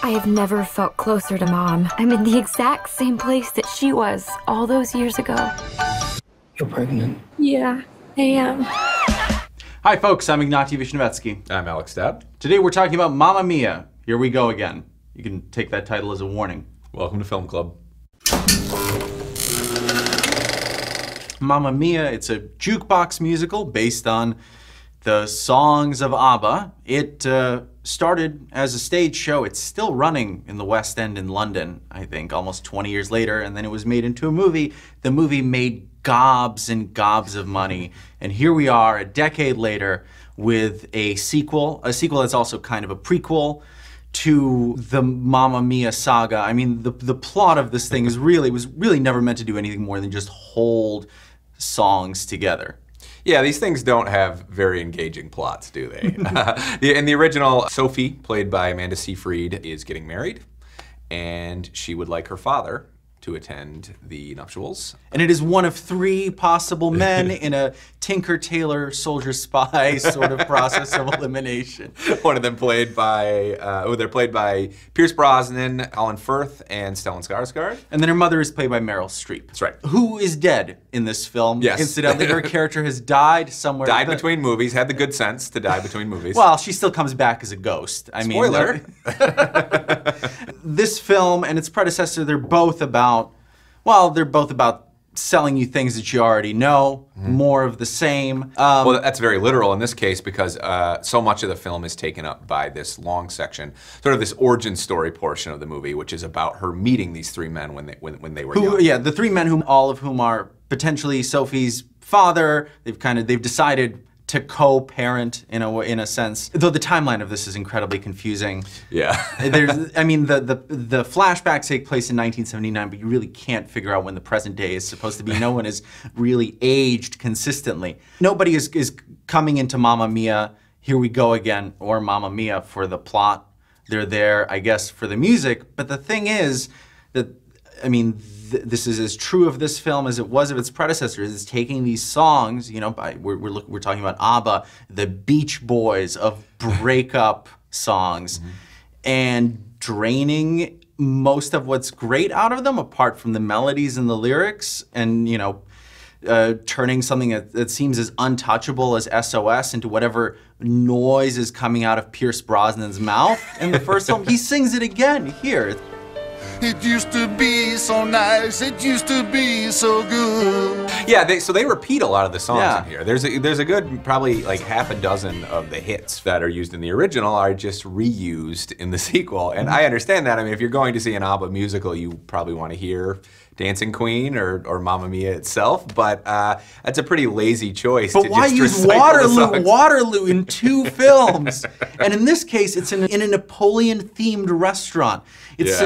I have never felt closer to Mom. I'm in the exact same place that she was all those years ago. You're pregnant? Yeah, I am. Hi folks, I'm Ignatiy Vishnevetsky. I'm Alex Dowd. Today we're talking about Mamma Mia. Here we go again. You can take that title as a warning. Welcome to Film Club. Mamma Mia, it's a jukebox musical based on the songs of ABBA. It started as a stage show. It's still running in the West End in London, I think, almost 20 years later, and then it was made into a movie. The movie made gobs and gobs of money, and here we are a decade later with a sequel that's also kind of a prequel to the Mamma Mia saga. I mean, the plot of this thing was really never meant to do anything more than just hold songs together. Yeah, these things don't have very engaging plots, do they? In the original, Sophie, played by Amanda Seyfried, is getting married, and she would like her father to attend the nuptials. And it is one of three possible men in a Tinker Tailor Soldier Spy sort of process of elimination. One of them played by, they're played by Pierce Brosnan, Colin Firth, and Stellan Skarsgård. And then her mother is played by Meryl Streep. That's right. Who is dead in this film. Yes. Incidentally, her character has died somewhere. Died between movies, had the good sense to die between movies. Well, she still comes back as a ghost. Spoiler. This film and its predecessor, they're both about selling you things that you already know, more of the same. Well, that's very literal in this case because so much of the film is taken up by this long section, sort of this origin story portion of the movie, which is about her meeting these three men when they were young. Yeah, the three men, all of whom are potentially Sophie's father. They've decided to co-parent in a sense. Though the timeline of this is incredibly confusing. Yeah. The flashbacks take place in 1979, but you really can't figure out when the present day is supposed to be. No one is really aged consistently. Nobody is coming into Mamma Mia, Here We Go Again, or Mamma Mia for the plot. They're there, I guess, for the music. But the thing is that, this is as true of this film as it was of its predecessors. It's taking these songs, we're talking about ABBA, the Beach Boys of breakup songs, and draining most of what's great out of them, apart from the melodies and the lyrics, and turning something that seems as untouchable as SOS into whatever noise is coming out of Pierce Brosnan's mouth in the first film. He sings it again here. It used to be so nice, it used to be so good. Yeah, so they repeat a lot of the songs Yeah. in here. There's a good, probably like half a dozen of the hits that are used in the original are just reused in the sequel. And I understand that. I mean, if you're going to see an ABBA musical, you probably want to hear Dancing Queen or Mamma Mia itself, but that's a pretty lazy choice. But why use Waterloo in two films? And in this case, it's in a Napoleon-themed restaurant. It's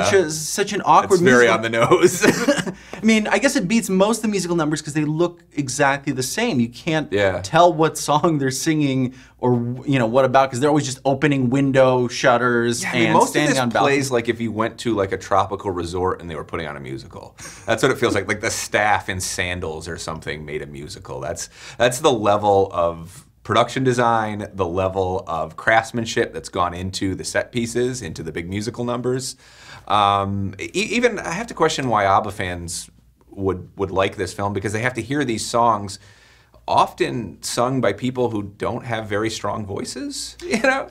such an awkward. It's very on the nose. I guess it beats most of the musical numbers because they look exactly the same. You can't tell what song they're singing or what about, because they're always just opening window shutters and most standing of on this balconies. plays like if you went to like a tropical resort and they were putting on a musical. That's what it feels like. Like the staff in sandals or something made a musical. That's the level of production design, the level of craftsmanship that's gone into the set pieces, into the big musical numbers. Even I have to question why ABBA fans would like this film, because they have to hear these songs often sung by people who don't have very strong voices.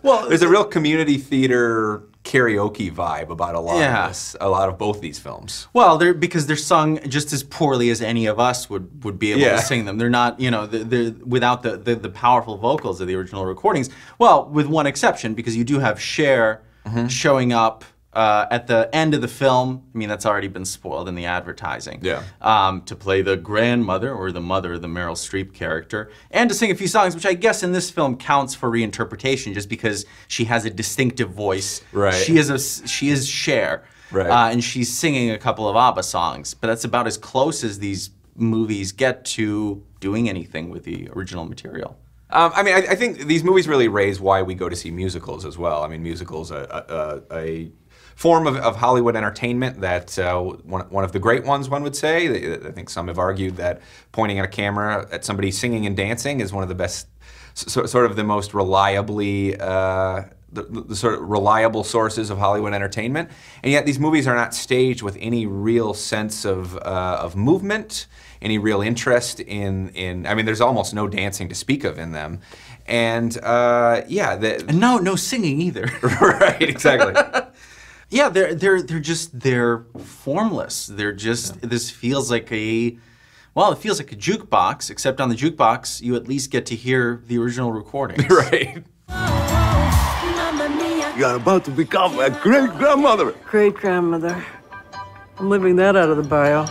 Well, there's a real community theater karaoke vibe about a lot of both these films. Well, because they're sung just as poorly as any of us would be able to sing them. They're not, they're without the powerful vocals of the original recordings. Well, with one exception, because you do have Cher showing up at the end of the film. That's already been spoiled in the advertising. To play the grandmother or the mother of the Meryl Streep character, and to sing a few songs, which I guess in this film counts for reinterpretation, just because she has a distinctive voice. Right. She is Cher. Right. And she's singing a couple of ABBA songs, but that's about as close as these movies get to doing anything with the original material. I think these movies really raise why we go to see musicals as well. Musicals a form of Hollywood entertainment that one of the great ones, one would say. I think some have argued that pointing at a camera at somebody singing and dancing is one of the best, sort of the most reliably the sort of reliable sources of Hollywood entertainment, and yet these movies are not staged with any real sense of movement, any real interest in. I mean, there's almost no dancing to speak of in them, and and no singing either. Right, exactly. Yeah, they're formless. They're just this feels like it feels like a jukebox, except on the jukebox you at least get to hear the original recordings. Right. You're about to become a great-grandmother. Great-grandmother. I'm leaving that out of the bio.